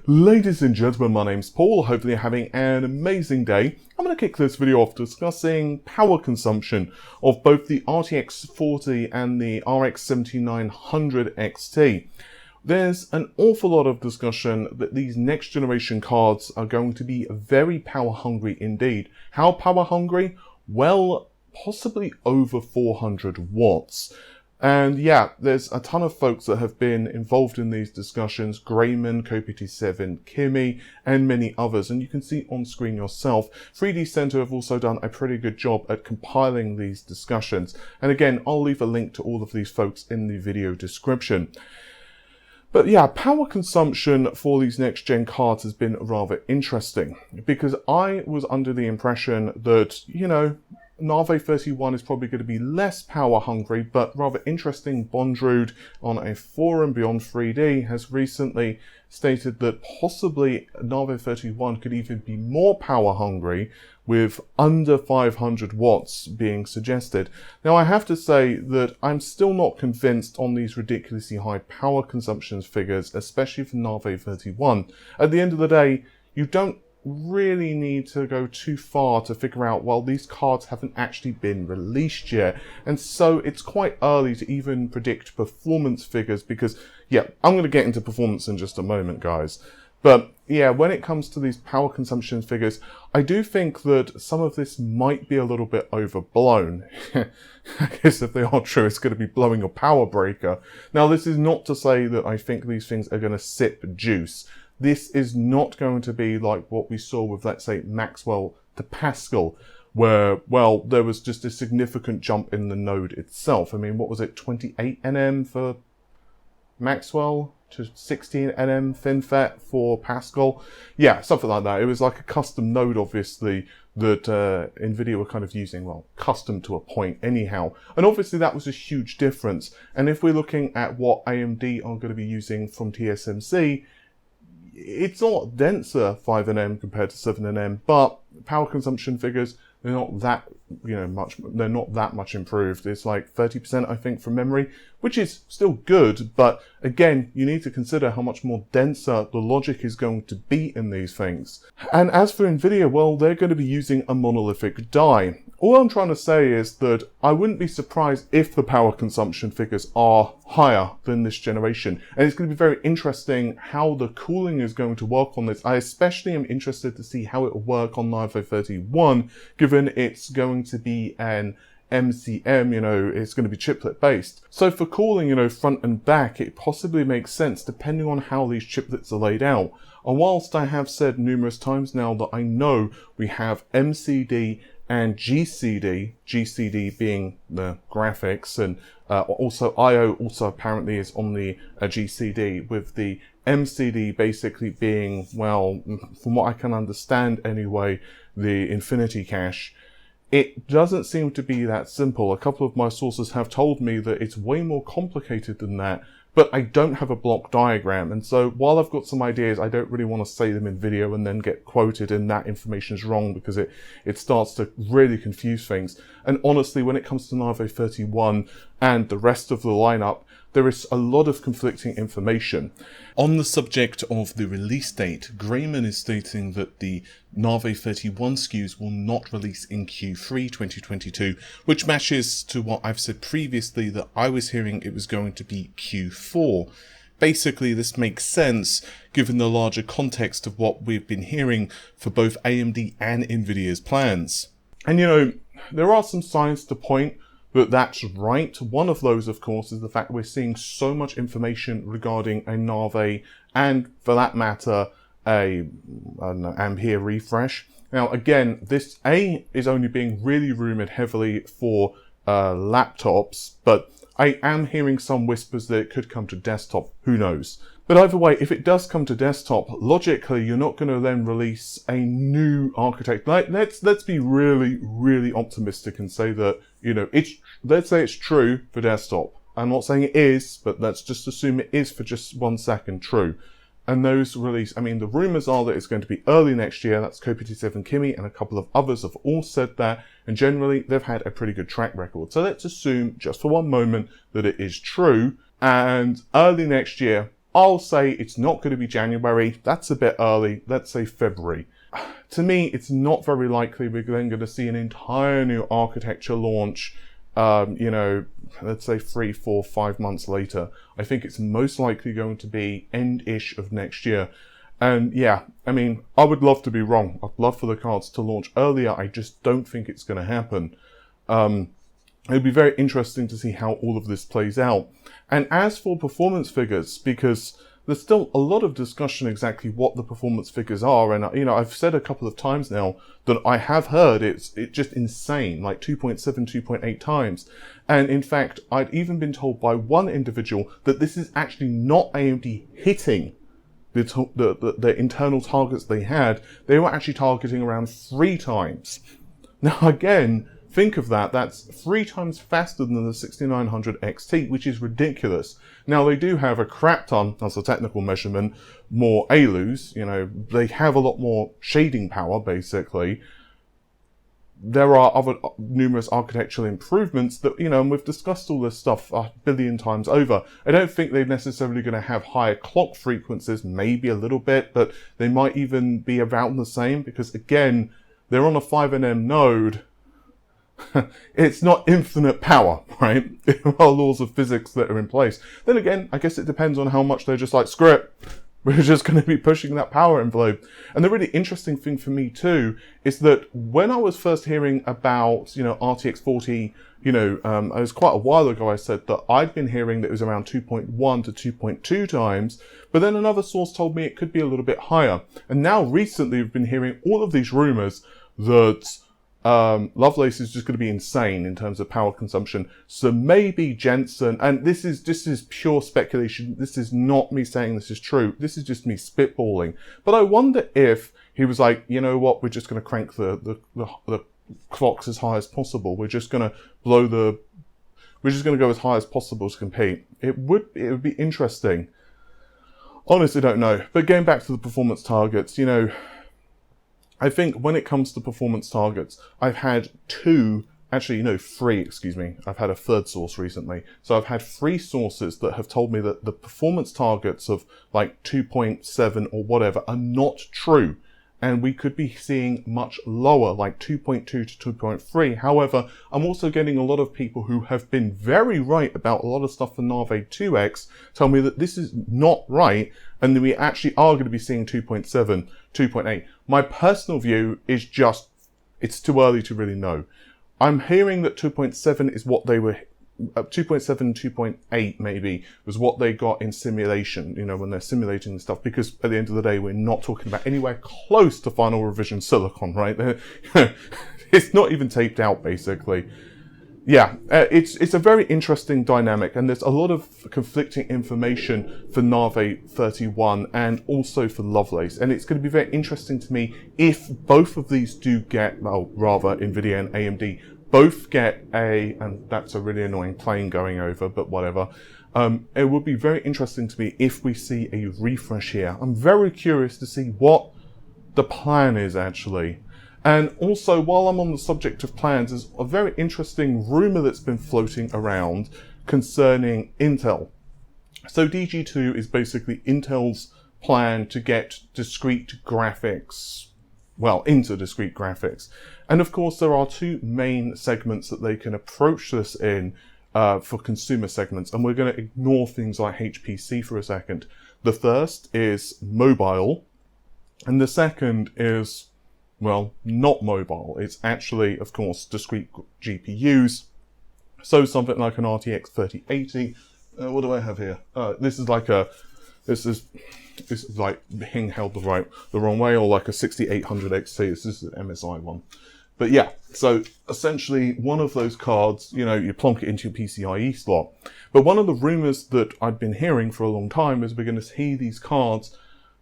Ladies and gentlemen, my name's Paul. Hopefully you're having an amazing day. I'm going to kick this video off discussing power consumption of both the RTX 40 and the RX 7900 XT. There's an awful lot of discussion that these next generation cards are going to be very power hungry indeed. How power hungry? Well, possibly over 400 watts. And yeah, there's a ton of folks that have been involved in these discussions, Grayman, CoPT7, Kimmy, and many others. And you can see on screen yourself, 3D Center have also done a pretty good job at compiling these discussions. And again, I'll leave a link to all of these folks in the video description. But yeah, power consumption for these next gen cards has been rather interesting because I was under the impression that, Navi 31 is probably going to be less power hungry, but rather interesting. Bondrude on a forum beyond 3D has recently stated that possibly Navi 31 could even be more power hungry with under 500 watts being suggested. Now I have to say that I'm still not convinced on these ridiculously high power consumption figures, especially for Navi 31. At the end of the day, you don't really need to go too far to figure out, well, these cards haven't actually been released yet, and so it's quite early to even predict performance figures because, yeah, I'm going to get into performance in just a moment, guys. But yeah, when it comes to these power consumption figures, I do think that some of this might be a little bit overblown. I guess if they are true, it's going to be blowing your power breaker. Now, this is not to say that I think these things are going to sip juice. This is not going to be like what we saw with, let's say, Maxwell to Pascal, where, well, there was just a significant jump in the node itself. I mean, what was it, 28 nm for Maxwell to 16 nm FinFET for Pascal? Yeah, something like that. It was like a custom node, obviously, that Nvidia were kind of using, well, custom to a point anyhow. And obviously that was a huge difference. And if we're looking at what AMD are going to be using from TSMC, it's a lot denser 5nm compared to 7nm, but power consumption figures, they're not that, they're not that much improved. It's like 30%, I think, from memory, which is still good, but again, you need to consider how much more denser the logic is going to be in these things. And as for Nvidia, well, they're going to be using a monolithic die. All I'm trying to say is that I wouldn't be surprised if the power consumption figures are higher than this generation. And it's going to be very interesting how the cooling is going to work on this. I especially am interested to see how it will work on Navi 31, given it's going to be an MCM, it's going to be chiplet based. So for cooling, front and back, it possibly makes sense depending on how these chiplets are laid out. And whilst I have said numerous times now that I know we have MCD and GCD being the graphics, and also I/O also apparently is on the GCD, with the MCD basically being, well, from what I can understand anyway, the Infinity Cache. It doesn't seem to be that simple. A couple of my sources have told me that it's way more complicated than that, but I don't have a block diagram. And so while I've got some ideas, I don't really want to say them in video and then get quoted and that information is wrong, because it starts to really confuse things. And honestly, when it comes to Navi 31 and the rest of the lineup, there is a lot of conflicting information. On the subject of the release date, Grayman is stating that the Navi 31 SKUs will not release in Q3 2022, which matches to what I've said previously, that I was hearing it was going to be Q4. Basically, this makes sense given the larger context of what we've been hearing for both AMD and Nvidia's plans. And there are some signs to point that that's right. One of those, of course, is the fact we're seeing so much information regarding a Navi and, for that matter, a Ampere refresh. Now, again, this is only being really rumored heavily for laptops, but I am hearing some whispers that it could come to desktop. Who knows? But either way, if it does come to desktop, logically, you're not going to then release a new architecture. Like, let's be really, really optimistic and say that, let's say it's true for desktop. I'm not saying it is, but let's just assume it is for just 1 second true. And those release, the rumors are that it's going to be early next year. That's CoPT7 Kimmy and a couple of others have all said that. And generally, they've had a pretty good track record. So let's assume, just for one moment, that it is true. And early next year, I'll say it's not going to be January. That's a bit early. Let's say February. To me, it's not very likely we're then going to see an entire new architecture launch, you know, let's say 3, 4, 5 months later. I think it's most likely going to be end-ish of next year. And yeah, I mean, I would love to be wrong. I'd love for the cards to launch earlier. I just don't think it's going to happen. It'd be very interesting to see how all of this plays out. And as for performance figures, because there's still a lot of discussion exactly what the performance figures are. And, you know, I've said a couple of times now that I have heard it's just insane, like 2.7, 2.8 times. And in fact, I'd even been told by one individual that this is actually not AMD hitting the internal targets they had. They were actually targeting around 3 times. Now, again, think of that. That's 3 times faster than the 6900 XT, which is ridiculous. Now, they do have a crap ton, that's a technical measurement, more ALUs. You know, they have a lot more shading power, basically. There are other numerous architectural improvements that, you know, and we've discussed all this stuff a billion times over. I don't think they're necessarily going to have higher clock frequencies, maybe a little bit, but they might even be around the same because, again, they're on a 5nm node. It's not infinite power, right? There are laws of physics that are in place. Then again, I guess it depends on how much they're just like, screw it. We're just going to be pushing that power envelope. And the really interesting thing for me too is that when I was first hearing about, you know, RTX 40, you know, it was quite a while ago I said that I'd been hearing that it was around 2.1 to 2.2 times, but then another source told me it could be a little bit higher. And now recently we've been hearing all of these rumors that Lovelace is just going to be insane in terms of power consumption. So maybe Jensen, and this is pure speculation. This is not me saying this is true. This is just me spitballing. But I wonder if he was like, you know what, we're just going to crank the clocks as high as possible. We're just going to we're just going to go as high as possible to compete. It would be interesting. Honestly, don't know. But going back to the performance targets, you know, I think when it comes to performance targets, I've had 3, excuse me. I've had a third source recently. So I've had 3 sources that have told me that the performance targets of like 2.7 or whatever are not true. And we could be seeing much lower, like 2.2 to 2.3. However, I'm also getting a lot of people who have been very right about a lot of stuff for Navi 2X tell me that this is not right and that we actually are going to be seeing 2.7, 2.8. My personal view is just, it's too early to really know. I'm hearing that 2.7 is what they were, 2.7, 2.8 maybe, was what they got in simulation, you know, when they're simulating stuff, because at the end of the day, we're not talking about anywhere close to final revision silicon, right? It's not even taped out, basically. Yeah, it's a very interesting dynamic, and there's a lot of conflicting information for Navi 31 and also for Lovelace, and it's going to be very interesting to me if both of these do get, well, rather Nvidia and AMD both get and that's a really annoying plane going over, but whatever. It would be very interesting to me if we see a refresh here. I'm very curious to see what the plan is actually. And also, while I'm on the subject of plans, there's a very interesting rumor that's been floating around concerning Intel. So DG2 is basically Intel's plan to get discrete graphics, well, into discrete graphics. And of course, there are 2 main segments that they can approach this in for consumer segments. And we're going to ignore things like HPC for a second. The first is mobile. And the second is, well, not mobile. It's actually, of course, discrete GPUs. So something like an RTX 3080. What do I have here? This is like being held the wrong way, or like a 6800 XT. This is an MSI one. But yeah, so essentially one of those cards, you know, you plonk it into your PCIe slot. But one of the rumors that I've been hearing for a long time is we're going to see these cards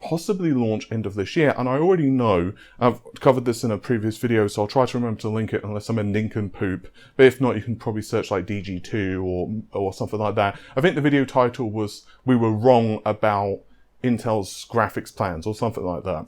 possibly launch end of this year. And I already know, I've covered this in a previous video, so I'll try to remember to link it unless I'm a nincompoop. But if not, you can probably search like DG2 or something like that. I think the video title was, "We Were Wrong About Intel's Graphics Plans," or something like that.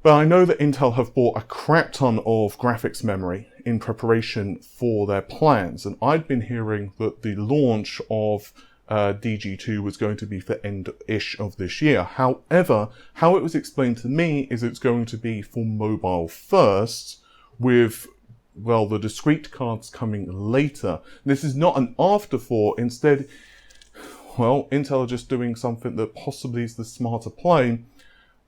But I know that Intel have bought a crap ton of graphics memory in preparation for their plans. And I'd been hearing that the launch of DG2 was going to be for end-ish of this year. However, how it was explained to me is it's going to be for mobile first, with, well, the discrete cards coming later. This is not an afterthought. Instead, well, Intel are just doing something that possibly is the smarter play.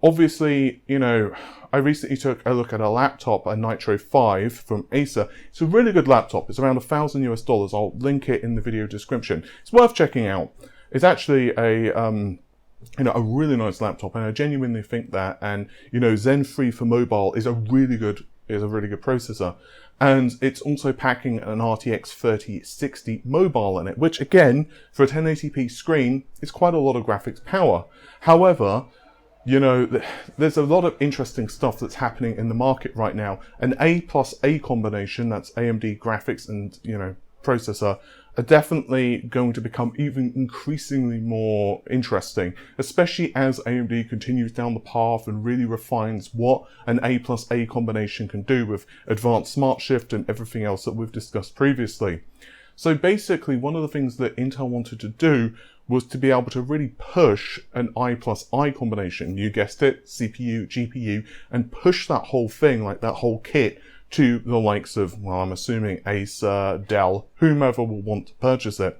Obviously, you know, I recently took a look at a laptop, a Nitro 5 from Acer. It's a really good laptop. It's around $1,000 US. I'll link it in the video description. It's worth checking out. It's actually a, you know, a really nice laptop, and I genuinely think that. And, you know, Zen 3 for mobile is a really good processor. And it's also packing an RTX 3060 mobile in it, which again, for a 1080p screen, is quite a lot of graphics power. However, you know, there's a lot of interesting stuff that's happening in the market right now. An A+A combination, that's AMD graphics and, you know, processor, are definitely going to become even increasingly more interesting, especially as AMD continues down the path and really refines what an A+A combination can do with advanced smart shift and everything else that we've discussed previously. So basically, one of the things that Intel wanted to do was to be able to really push an I+I combination. You guessed it, CPU, GPU, and push that whole thing, like that whole kit, to the likes of, well, I'm assuming Acer, Dell, whomever will want to purchase it.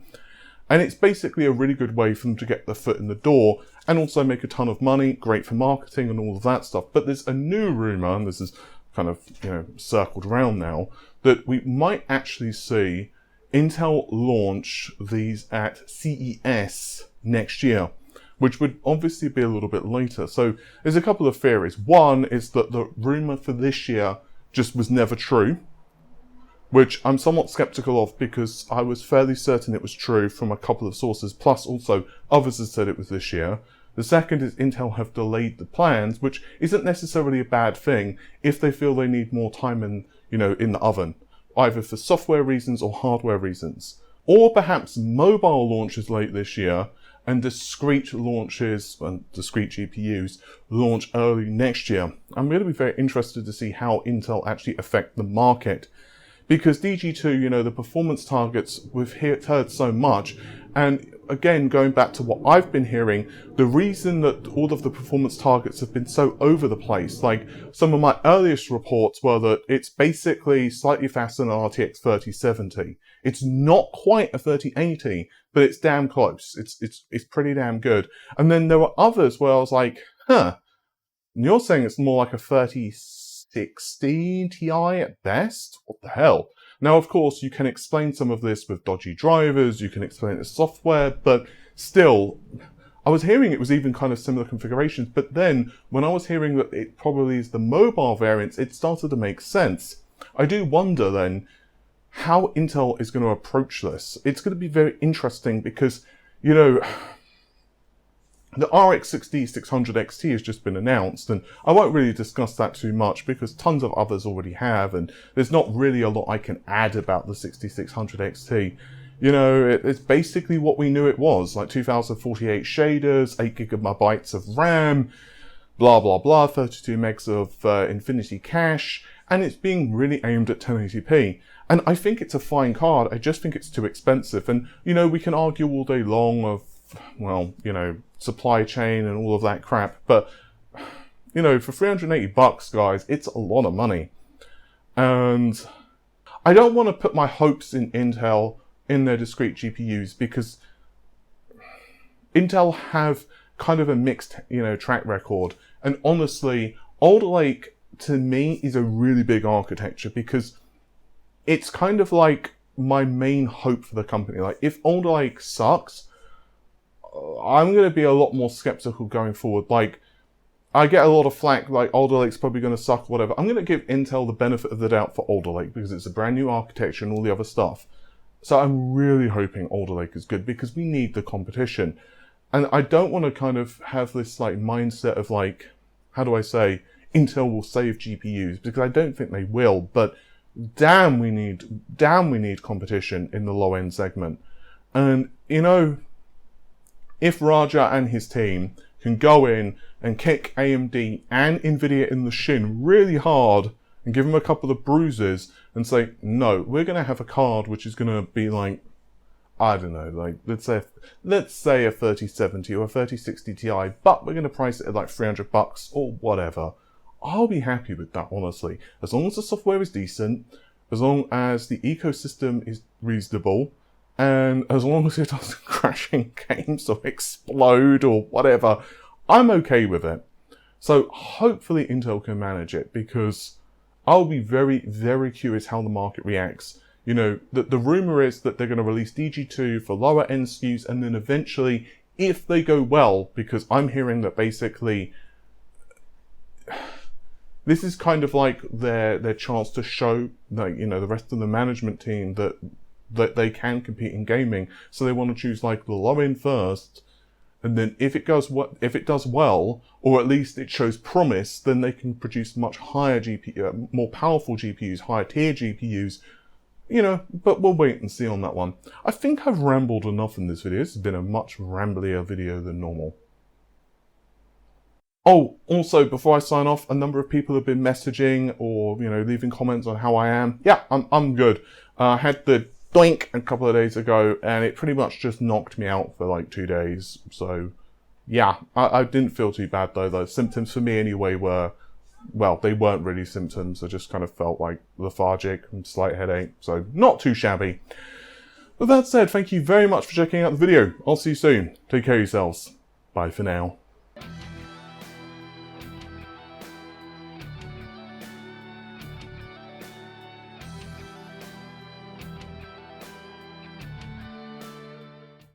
And it's basically a really good way for them to get their foot in the door and also make a ton of money, great for marketing and all of that stuff. But there's a new rumor, and this is kind of, you know, circled around now, that we might actually see Intel launch these at CES next year, which would obviously be a little bit later. So there's a couple of theories. One is that the rumor for this year just was never true, which I'm somewhat skeptical of because I was fairly certain it was true from a couple of sources, plus also others have said it was this year. The second is Intel have delayed the plans, which isn't necessarily a bad thing if they feel they need more time in, you know, in the oven, either for software reasons or hardware reasons. Or perhaps mobile launches late this year and discrete launches and discrete GPUs launch early next year. I'm going to be very interested to see how Intel actually affect the market. Because DG2, you know, the performance targets, we've heard so much. And again, going back to what I've been hearing, the reason that all of the performance targets have been so over the place, like some of my earliest reports were that it's basically slightly faster than RTX 3070. It's not quite a 3080, but it's damn close. It's pretty damn good. And then there were others where I was like, huh, you're saying it's more like a 3060 Ti at best? What the hell? Now, of course, you can explain some of this with dodgy drivers, you can explain it as software, but still, I was hearing it was even kind of similar configurations, but then when I was hearing that it probably is the mobile variants, it started to make sense. I do wonder then how Intel is going to approach this. It's going to be very interesting because, you know, the RX 6600 XT has just been announced, and I won't really discuss that too much because tons of others already have, and there's not really a lot I can add about the 6600 XT. You know, it's basically what we knew it was, like 2048 shaders, 8 gigabytes of RAM, blah blah blah, 32 megs of Infinity cache, and it's being really aimed at 1080p. And I think it's a fine card, I just think it's too expensive, and, you know, we can argue all day long of, well, you know, supply chain and all of that crap, but, you know, for $380, guys, it's a lot of money. And I don't want to put my hopes in Intel in their discrete GPUs because Intel have kind of a mixed, you know, track record. And honestly, Alder Lake to me is a really big architecture because it's kind of like my main hope for the company. Like, if Alder Lake sucks, I'm going to be a lot more skeptical going forward. Like, I get a lot of flack, like, Alder Lake's probably going to suck, whatever. I'm going to give Intel the benefit of the doubt for Alder Lake because it's a brand new architecture and all the other stuff. So I'm really hoping Alder Lake is good because we need the competition. And I don't want to kind of have this, like, mindset of, like, how do I say, Intel will save GPUs, because I don't think they will, but damn we need competition in the low-end segment. And, you know, if Raja and his team can go in and kick AMD and Nvidia in the shin really hard and give them a couple of bruises and say, no, we're going to have a card which is going to be like, I don't know, like, let's say a 3070 or a 3060 Ti, but we're going to price it at like $300 or whatever. I'll be happy with that, honestly. As long as the software is decent, as long as the ecosystem is reasonable, and as long as it doesn't crash in games or explode or whatever, I'm okay with it. So hopefully Intel can manage it, because I'll be very, very curious how the market reacts. You know, the rumor is that they're going to release DG2 for lower end SKUs, and then eventually, if they go well, because I'm hearing that basically this is kind of like their chance to show, like, you know, the rest of the management team that they can compete in gaming. So they want to choose like the low end first, and then if it does well, or at least it shows promise, then they can produce much higher GPU, more powerful GPUs, higher tier GPUs. You know, but we'll wait and see on that one. I think I've rambled enough in this video. This has been a much ramblier video than normal. Oh, also, before I sign off, a number of people have been messaging or, you know, leaving comments on how I am. Yeah, I'm good. I had the doink a couple of days ago, and it pretty much just knocked me out for like 2 days. So, yeah, I didn't feel too bad though. The symptoms for me anyway were, well, they weren't really symptoms. I just kind of felt like lethargic and slight headache. So not too shabby. With that said, thank you very much for checking out the video. I'll see you soon. Take care of yourselves. Bye for now.